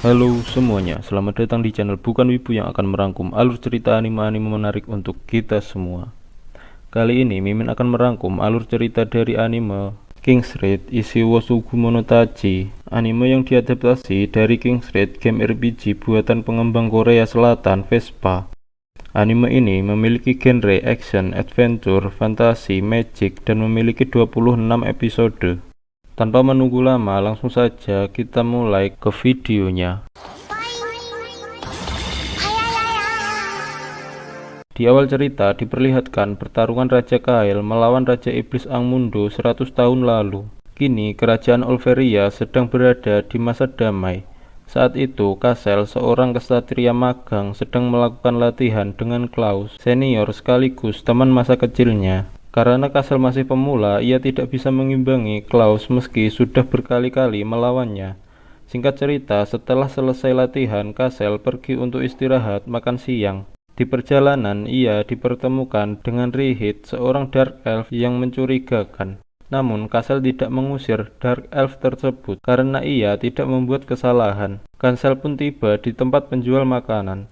Halo semuanya, selamat datang di channel Bukan Wibu yang akan merangkum alur cerita anime-anime menarik untuk kita semua. Kali ini Mimin akan merangkum alur cerita dari anime King's Raid Issei wo Sugumo no Tachi, anime yang diadaptasi dari King's Raid game RPG buatan pengembang Korea Selatan Vespa. Anime ini memiliki genre action, adventure, fantasi, magic, dan memiliki 26 episode. Tanpa menunggu lama, langsung saja kita mulai ke videonya. Di awal cerita diperlihatkan pertarungan Raja Kael melawan Raja Iblis Angmundo 100 tahun lalu. Kini kerajaan Olveria sedang berada di masa damai. Saat itu Kasel, seorang kesatria magang, sedang melakukan latihan dengan Klaus, senior sekaligus teman masa kecilnya. Karena Kasel masih pemula, ia tidak bisa mengimbangi Klaus meski sudah berkali-kali melawannya. Singkat cerita, setelah selesai latihan, Kasel pergi untuk istirahat makan siang. Di perjalanan, ia dipertemukan dengan Rihit, seorang Dark Elf yang mencurigakan. Namun, Kasel tidak mengusir Dark Elf tersebut karena ia tidak membuat kesalahan. Kasel pun tiba di tempat penjual makanan,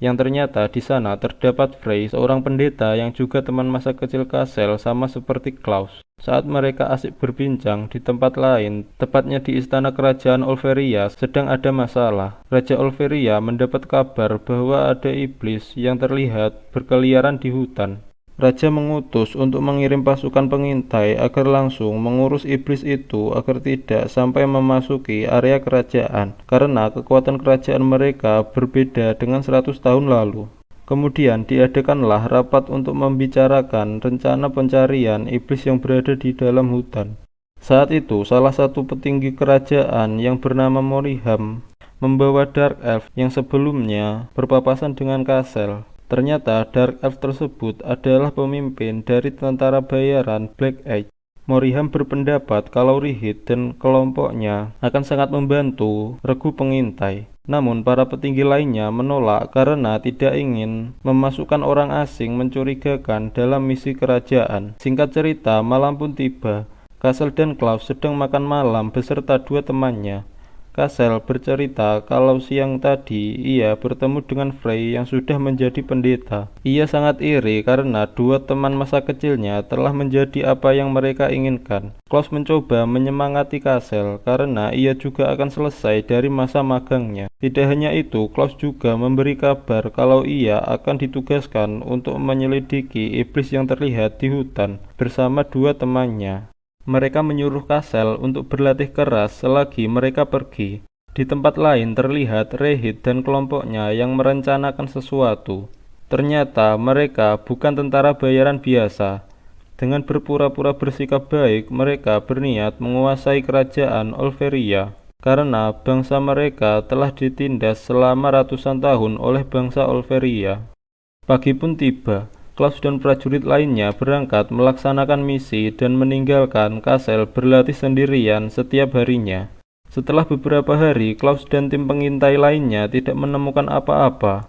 yang ternyata di sana terdapat Frey, seorang pendeta yang juga teman masa kecil Kasel sama seperti Klaus. Saat mereka asik berbincang di tempat lain, tepatnya di istana kerajaan Olveria, sedang ada masalah. Raja Olveria mendapat kabar bahwa ada iblis yang terlihat berkeliaran di hutan. Raja mengutus untuk mengirim pasukan pengintai agar langsung mengurus iblis itu agar tidak sampai memasuki area kerajaan, karena kekuatan kerajaan mereka berbeda dengan 100 tahun lalu. Kemudian diadakanlah rapat untuk membicarakan rencana pencarian iblis yang berada di dalam hutan. Saat itu salah satu petinggi kerajaan yang bernama Moriham membawa Dark Elf yang sebelumnya berpapasan dengan Kasel. Ternyata Dark Elf tersebut adalah pemimpin dari tentara bayaran Black Edge. Moriham berpendapat kalau Rihit dan kelompoknya akan sangat membantu regu pengintai. Namun para petinggi lainnya menolak karena tidak ingin memasukkan orang asing mencurigakan dalam misi kerajaan. Singkat cerita, malam pun tiba. Kasel dan Klaus sedang makan malam beserta dua temannya. Kasel bercerita kalau siang tadi ia bertemu dengan Frey yang sudah menjadi pendeta. Ia sangat iri karena dua teman masa kecilnya telah menjadi apa yang mereka inginkan. Klaus mencoba menyemangati Kasel karena ia juga akan selesai dari masa magangnya. Tidak hanya itu, Klaus juga memberi kabar kalau ia akan ditugaskan untuk menyelidiki iblis yang terlihat di hutan bersama dua temannya. Mereka menyuruh Kasel untuk berlatih keras selagi mereka pergi. Di tempat lain terlihat Rehit dan kelompoknya yang merencanakan sesuatu. Ternyata mereka bukan tentara bayaran biasa. Dengan berpura-pura bersikap baik, mereka berniat menguasai kerajaan Olveria. Karena bangsa mereka telah ditindas selama ratusan tahun oleh bangsa Olveria. Pagi pun tiba. Klaus dan prajurit lainnya berangkat melaksanakan misi dan meninggalkan Kasel berlatih sendirian setiap harinya. Setelah beberapa hari, Klaus dan tim pengintai lainnya tidak menemukan apa-apa.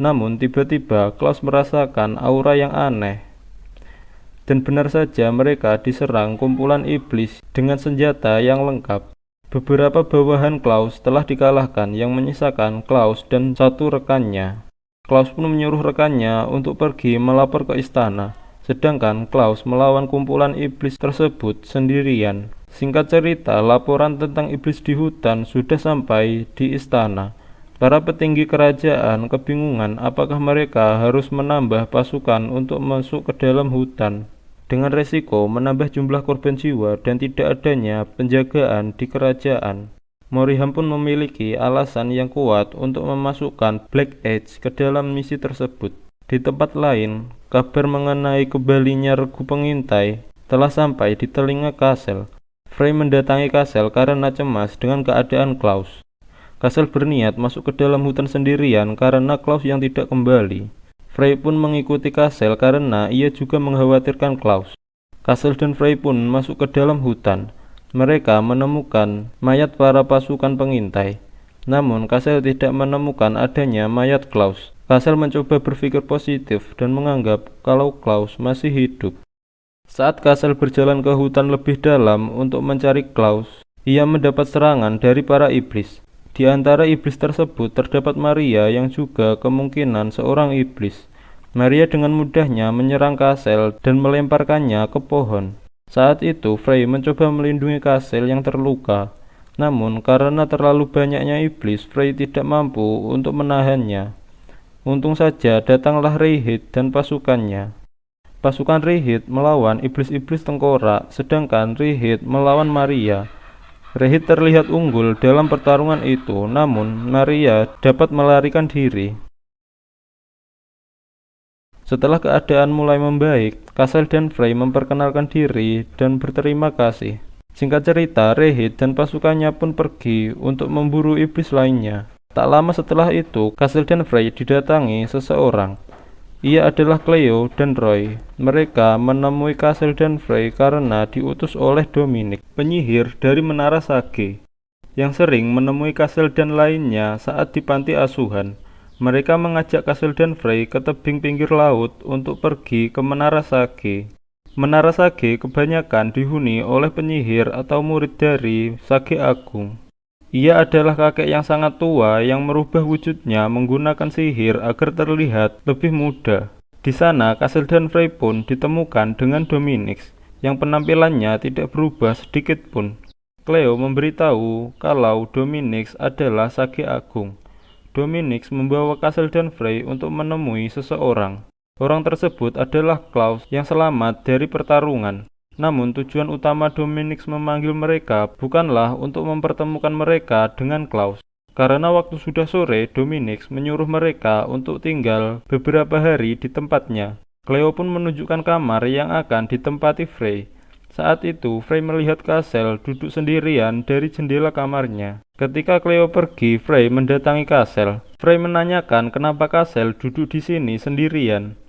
Namun tiba-tiba Klaus merasakan aura yang aneh. Dan benar saja mereka diserang kumpulan iblis dengan senjata yang lengkap. Beberapa bawahan Klaus telah dikalahkan yang menyisakan Klaus dan satu rekannya. Klaus pun menyuruh rekannya untuk pergi melapor ke istana, sedangkan Klaus melawan kumpulan iblis tersebut sendirian. Singkat cerita, laporan tentang iblis di hutan sudah sampai di istana. Para petinggi kerajaan kebingungan apakah mereka harus menambah pasukan untuk masuk ke dalam hutan, dengan resiko menambah jumlah korban jiwa dan tidak adanya penjagaan di kerajaan. Moriham pun memiliki alasan yang kuat untuk memasukkan Black Edge ke dalam misi tersebut. Di tempat lain, kabar mengenai kembalinya regu pengintai telah sampai di telinga Kasel. Frey mendatangi Kasel karena cemas dengan keadaan Klaus. Kasel berniat masuk ke dalam hutan sendirian karena Klaus yang tidak kembali. Frey pun mengikuti Kasel karena ia juga mengkhawatirkan Klaus. Kasel dan Frey pun masuk ke dalam hutan. Mereka menemukan mayat para pasukan pengintai. Namun Kasel tidak menemukan adanya mayat Klaus. Kasel mencoba berpikir positif dan menganggap kalau Klaus masih hidup. Saat Kasel berjalan ke hutan lebih dalam untuk mencari Klaus, ia mendapat serangan dari para iblis. Di antara iblis tersebut terdapat Maria yang juga kemungkinan seorang iblis. Maria dengan mudahnya menyerang Kasel dan melemparkannya ke pohon. Saat itu Frey mencoba melindungi Kasel yang terluka. Namun karena terlalu banyaknya iblis, Frey tidak mampu untuk menahannya. Untung saja datanglah Reihid dan pasukannya. Pasukan Reihid melawan iblis-iblis tengkorak, sedangkan Reihid melawan Maria. Reihid terlihat unggul dalam pertarungan itu, namun Maria dapat melarikan diri. Setelah keadaan mulai membaik, Kasel dan Frey memperkenalkan diri dan berterima kasih. Singkat cerita, Reihid dan pasukannya pun pergi untuk memburu iblis lainnya. Tak lama setelah itu, Kasel dan Frey didatangi seseorang. Ia adalah Cleo dan Roy. Mereka menemui Kasel dan Frey karena diutus oleh Dominic, penyihir dari Menara Sage, yang sering menemui Kasel dan lainnya saat di panti asuhan. Mereka mengajak Kasel dan Frey ke tebing pinggir laut untuk pergi ke Menara Sage. Menara Sage kebanyakan dihuni oleh penyihir atau murid dari Sage Agung. Ia adalah kakek yang sangat tua yang merubah wujudnya menggunakan sihir agar terlihat lebih muda. Di sana, Kasel dan Frey pun ditemukan dengan Dominic, yang penampilannya tidak berubah sedikit pun. Cleo memberitahu kalau Dominic adalah Sage Agung. Dominic membawa Kasel dan Frey untuk menemui seseorang. Orang tersebut adalah Klaus yang selamat dari pertarungan. Namun tujuan utama Dominic memanggil mereka bukanlah untuk mempertemukan mereka dengan Klaus. Karena waktu sudah sore, Dominic menyuruh mereka untuk tinggal beberapa hari di tempatnya. Cleo pun menunjukkan kamar yang akan ditempati Frey. Saat itu, Frey melihat Kasel duduk sendirian dari jendela kamarnya. Ketika Cleo pergi, Frey mendatangi Kasel. Frey menanyakan kenapa Kasel duduk di sini sendirian.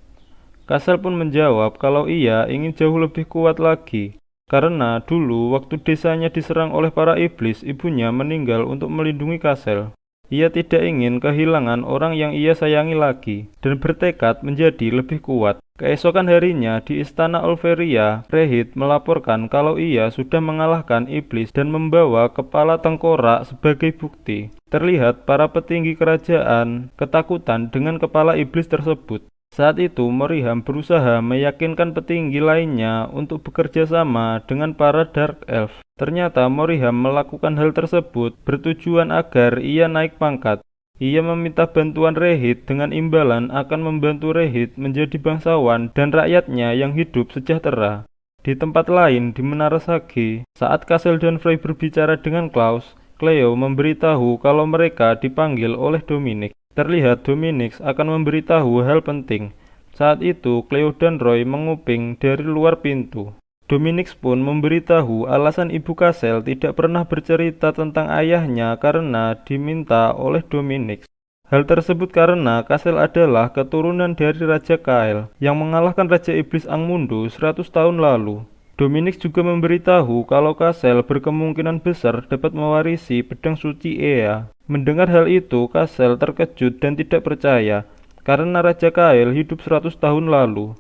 Kasel pun menjawab kalau ia ingin jauh lebih kuat lagi. Karena dulu waktu desanya diserang oleh para iblis, ibunya meninggal untuk melindungi Kasel. Ia tidak ingin kehilangan orang yang ia sayangi lagi, dan bertekad menjadi lebih kuat. Keesokan harinya di istana Olveria, Reihid melaporkan kalau ia sudah mengalahkan iblis dan membawa kepala tengkorak sebagai bukti. Terlihat para petinggi kerajaan ketakutan dengan kepala iblis tersebut. Saat itu Moriham berusaha meyakinkan petinggi lainnya untuk bekerja sama dengan para Dark Elf. Ternyata Moriham melakukan hal tersebut bertujuan agar ia naik pangkat. Ia meminta bantuan Reihid dengan imbalan akan membantu Reihid menjadi bangsawan dan rakyatnya yang hidup sejahtera. Di tempat lain di Menara Sage, saat Kasel dan Frey berbicara dengan Klaus, Cleo memberitahu kalau mereka dipanggil oleh Dominic. Terlihat Dominic akan memberitahu hal penting. Saat itu Cleo dan Roy menguping dari luar pintu. Dominic pun memberitahu alasan ibu Kasel tidak pernah bercerita tentang ayahnya karena diminta oleh Dominic. Hal tersebut karena Kasel adalah keturunan dari Raja Kael yang mengalahkan Raja Iblis Angmundo 100 tahun lalu. Dominic juga memberitahu kalau Kasel berkemungkinan besar dapat mewarisi pedang suci Ea. Mendengar hal itu, Kasel terkejut dan tidak percaya, karena Raja Kael hidup 100 tahun lalu.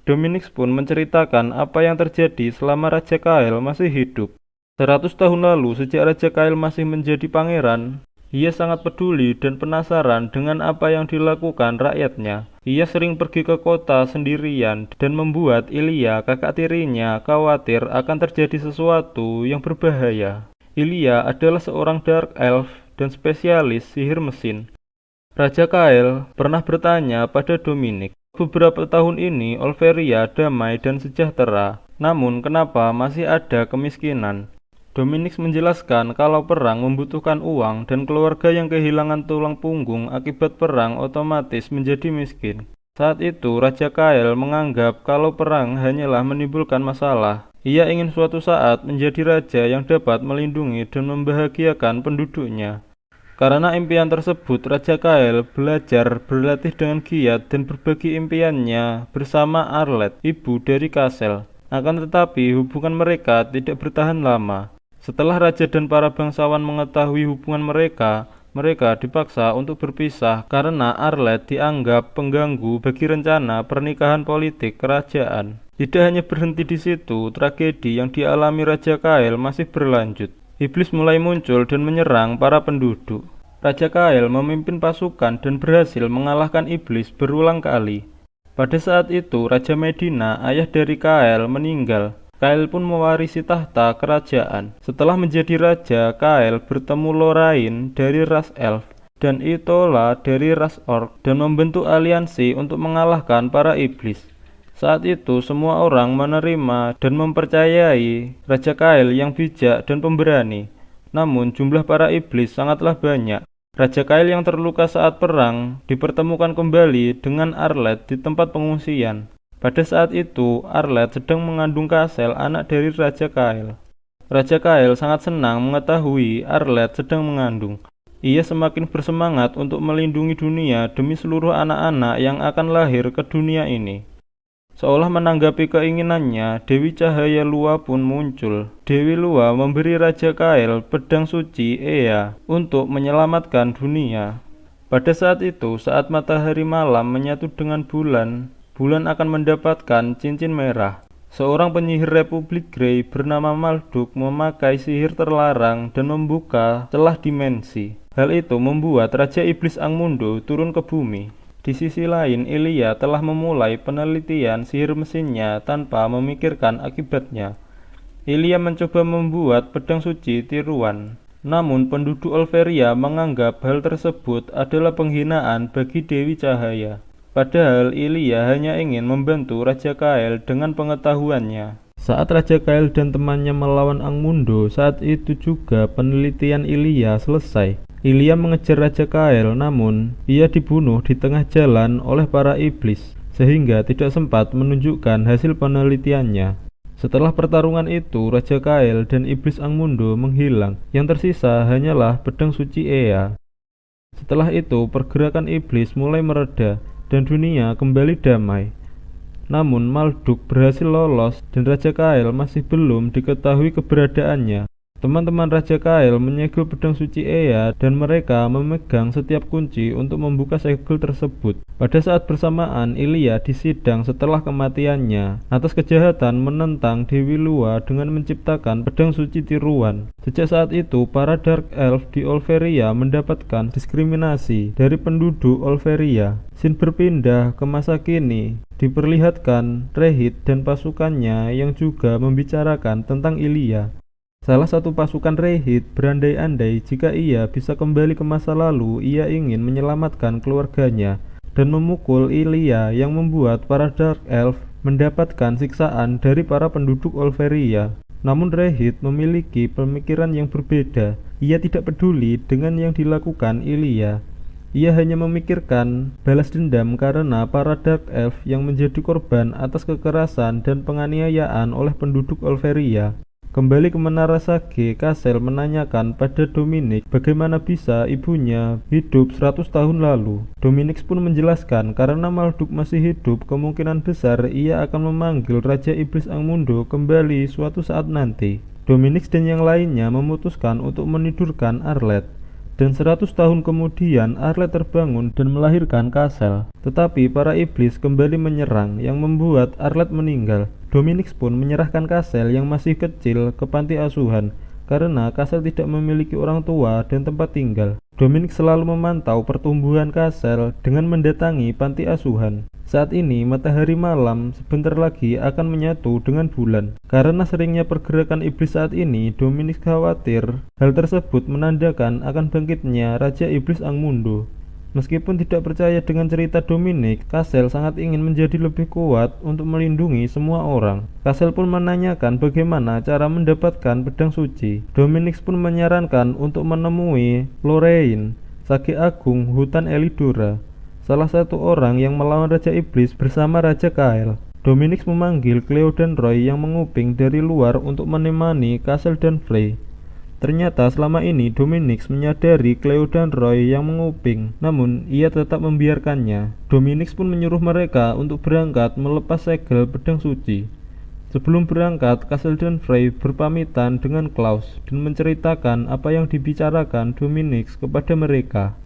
Dominic pun menceritakan apa yang terjadi selama Raja Kael masih hidup. 100 tahun lalu, sejak Raja Kael masih menjadi pangeran, ia sangat peduli dan penasaran dengan apa yang dilakukan rakyatnya. Ia sering pergi ke kota sendirian dan membuat Ilya, kakak tirinya, khawatir akan terjadi sesuatu yang berbahaya. Ilya adalah seorang Dark Elf dan spesialis sihir mesin. Raja Kael pernah bertanya pada Dominic, beberapa tahun ini Olveria damai dan sejahtera, namun kenapa masih ada kemiskinan? Dominic menjelaskan kalau perang membutuhkan uang dan keluarga yang kehilangan tulang punggung akibat perang otomatis menjadi miskin. Saat itu Raja Kael menganggap kalau perang hanyalah menimbulkan masalah. Ia ingin suatu saat menjadi raja yang dapat melindungi dan membahagiakan penduduknya. Karena impian tersebut, Raja Kael belajar berlatih dengan giat dan berbagi impiannya bersama Arlette, ibu dari Kasel. Akan tetapi hubungan mereka tidak bertahan lama. Setelah raja dan para bangsawan mengetahui hubungan mereka, mereka dipaksa untuk berpisah karena Arlette dianggap pengganggu bagi rencana pernikahan politik kerajaan. Tidak hanya berhenti di situ, tragedi yang dialami Raja Kael masih berlanjut. Iblis mulai muncul dan menyerang para penduduk. Raja Kael memimpin pasukan dan berhasil mengalahkan iblis berulang kali. Pada saat itu, Raja Medina, ayah dari Kael, meninggal. Kael pun mewarisi tahta kerajaan. Setelah menjadi raja, Kael bertemu Lorraine dari ras Elf dan Itola dari ras Orc dan membentuk aliansi untuk mengalahkan para iblis. Saat itu semua orang menerima dan mempercayai Raja Kael yang bijak dan pemberani. Namun jumlah para iblis sangatlah banyak. Raja Kael yang terluka saat perang dipertemukan kembali dengan Arlet di tempat pengungsian. Pada saat itu, Arlet sedang mengandung Kasel, anak dari Raja Kael. Raja Kael sangat senang mengetahui Arlet sedang mengandung. Ia semakin bersemangat untuk melindungi dunia demi seluruh anak-anak yang akan lahir ke dunia ini. Seolah menanggapi keinginannya, Dewi Cahaya Lua pun muncul. Dewi Lua memberi Raja Kael pedang suci Ea untuk menyelamatkan dunia. Pada saat itu, saat matahari malam menyatu dengan bulan akan mendapatkan cincin merah. Seorang penyihir Republik Grey bernama Malduk memakai sihir terlarang dan membuka celah dimensi. Hal itu membuat Raja Iblis Angmundo turun ke bumi. Di sisi lain, Ilya telah memulai penelitian sihir mesinnya tanpa memikirkan akibatnya. Ilya mencoba membuat pedang suci tiruan. Namun penduduk Olveria menganggap hal tersebut adalah penghinaan bagi Dewi Cahaya. Padahal Ilya hanya ingin membantu Raja Kael dengan pengetahuannya. Saat Raja Kael dan temannya melawan Angmundo, saat itu juga penelitian Ilya selesai. Ilya mengejar Raja Kael, namun ia dibunuh di tengah jalan oleh para iblis, sehingga tidak sempat menunjukkan hasil penelitiannya. Setelah pertarungan itu, Raja Kael dan iblis Angmundo menghilang. Yang tersisa hanyalah pedang suci Ea. Setelah itu, pergerakan iblis mulai mereda dan dunia kembali damai. Namun Malduk berhasil lolos dan Raja Kael masih belum diketahui keberadaannya. Teman-teman Raja Kael menyegel pedang suci Ea dan mereka memegang setiap kunci untuk membuka segel tersebut. Pada saat bersamaan, Ilya disidang setelah kematiannya atas kejahatan menentang Dewi Lua dengan menciptakan pedang suci tiruan. Sejak saat itu, para Dark Elf di Olveria mendapatkan diskriminasi dari penduduk Olveria. Scene berpindah ke masa kini, diperlihatkan Rehit dan pasukannya yang juga membicarakan tentang Ilya. Salah satu pasukan Rehit berandai-andai jika ia bisa kembali ke masa lalu, ia ingin menyelamatkan keluarganya dan memukul Ilya yang membuat para Dark Elf mendapatkan siksaan dari para penduduk Olveria. Namun Rehit memiliki pemikiran yang berbeda. Ia tidak peduli dengan yang dilakukan Ilya. Ia hanya memikirkan balas dendam karena para Dark Elf yang menjadi korban atas kekerasan dan penganiayaan oleh penduduk Olveria. Kembali ke Menara Sage, Kasel menanyakan pada Dominik bagaimana bisa ibunya hidup 100 tahun lalu. Dominik pun menjelaskan karena Malduk masih hidup, kemungkinan besar ia akan memanggil Raja Iblis Angmundo kembali suatu saat nanti. Dominik dan yang lainnya memutuskan untuk menidurkan Arlet. Dan 100 tahun kemudian Arlet terbangun dan melahirkan Kasel. Tetapi para iblis kembali menyerang yang membuat Arlet meninggal. Dominik pun menyerahkan Kasel yang masih kecil ke panti asuhan karena Kasel tidak memiliki orang tua dan tempat tinggal. Dominik selalu memantau pertumbuhan Kasel dengan mendatangi panti asuhan. Saat ini matahari malam sebentar lagi akan menyatu dengan bulan. Karena seringnya pergerakan iblis saat ini, Dominik khawatir hal tersebut menandakan akan bangkitnya Raja Iblis Angmundo. Meskipun tidak percaya dengan cerita Dominik, Kasel sangat ingin menjadi lebih kuat untuk melindungi semua orang. Kasel pun menanyakan bagaimana cara mendapatkan pedang suci. Dominik pun menyarankan untuk menemui Lorraine, Sage Agung Hutan Elidora, salah satu orang yang melawan Raja Iblis bersama Raja Kael. Dominik memanggil Cleo dan Roy yang menguping dari luar untuk menemani Kasel dan Frey. Ternyata selama ini Dominik menyadari Cleo dan Roy yang menguping, namun ia tetap membiarkannya. Dominik pun menyuruh mereka untuk berangkat melepas segel pedang suci. Sebelum berangkat, Kasel dan Frey berpamitan dengan Klaus dan menceritakan apa yang dibicarakan Dominik kepada mereka.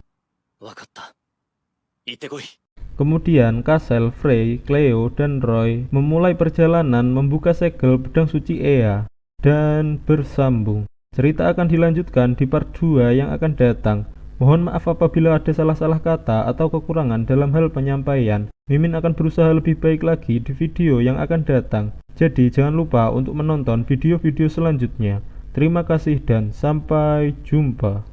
Kemudian Kasel, Frey, Cleo, dan Roy memulai perjalanan membuka segel pedang suci Ea dan bersambung. Cerita akan dilanjutkan di part 2 yang akan datang. Mohon maaf apabila ada salah-salah kata atau kekurangan dalam hal penyampaian. Mimin akan berusaha lebih baik lagi di video yang akan datang. Jadi jangan lupa untuk menonton video-video selanjutnya. Terima kasih dan sampai jumpa.